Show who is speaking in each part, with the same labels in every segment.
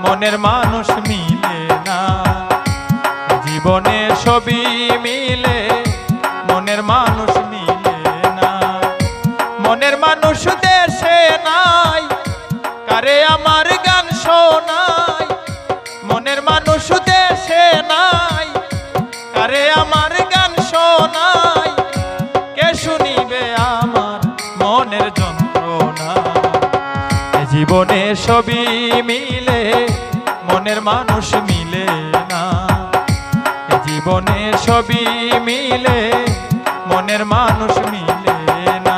Speaker 1: মনের মানুষ মিলে না। জীবনে সবই মিলে মনের মানুষ মিলে না। মনের মানুষ দেশে নাই, কারে আমার গান শোনাই। মনের মানুষ দেশে নাই, কারে আমার গান শোনাই। কে শুনিবে আমার মনের যন্ত্রণা। জীবনে সবই মিলে মনের মানুষ মিলে না। জীবনে সবই মিলে মনের মানুষ মিলে না।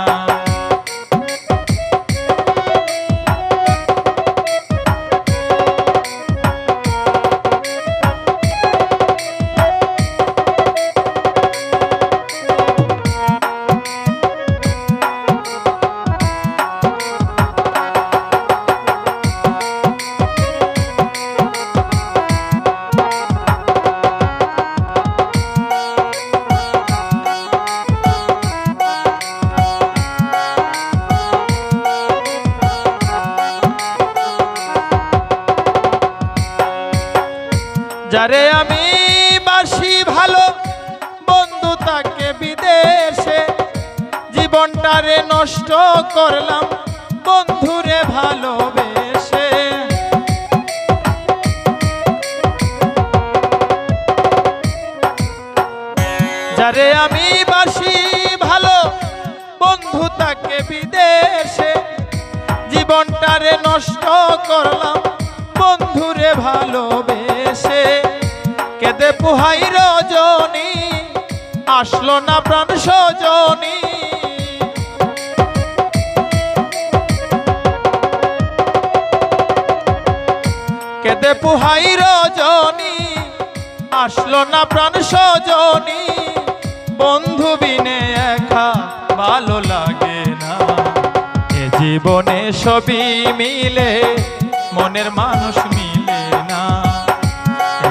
Speaker 1: যারে আমি বাসি ভালো বন্ধু তাকে বিদেশে। জীবনটারে নষ্ট করলাম বন্ধুরে ভালোবেসে। যারে আমি বাসি ভালো বন্ধু তাকে বিদেশে। জীবনটারে নষ্ট করলাম বন্ধুরে ভালোবেসে। কেঁদে পুহাই রজনী আসলো না প্রাণ সজনী। কেঁদে পুহাই রজনী আসলো না প্রাণ সজনী। বন্ধু বিনে একা ভালো লাগে না। এ জীবনে সবই মিলে মনের মানুষ মিলে না।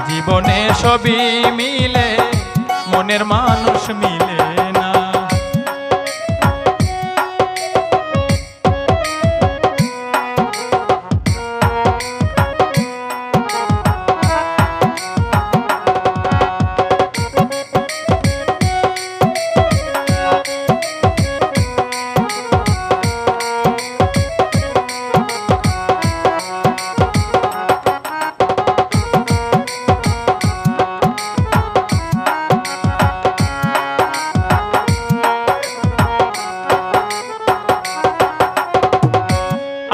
Speaker 1: জীবনে সবই মিলে মনের মানুষ মিলে না।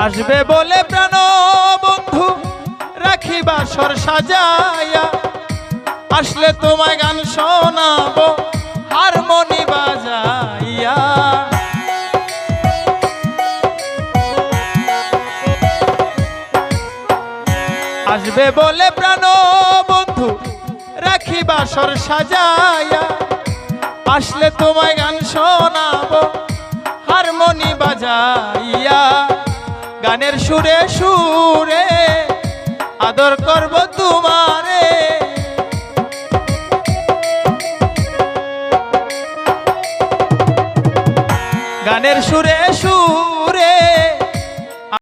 Speaker 1: আসবে বলে প্রাণ বন্ধু রাখি বাসর সাজাইয়া। আসলে তোমায় গান শোনাবো হারমোনি বাজাইয়া। আসবে বলে প্রাণ বন্ধু রাখি বাসর সাজাইয়া। আসলে তোমায় গান শোনাবো হারমোনি বাজাইয়া। গানের সুরে সুরে আদর করব তোমারে। গানের সুরে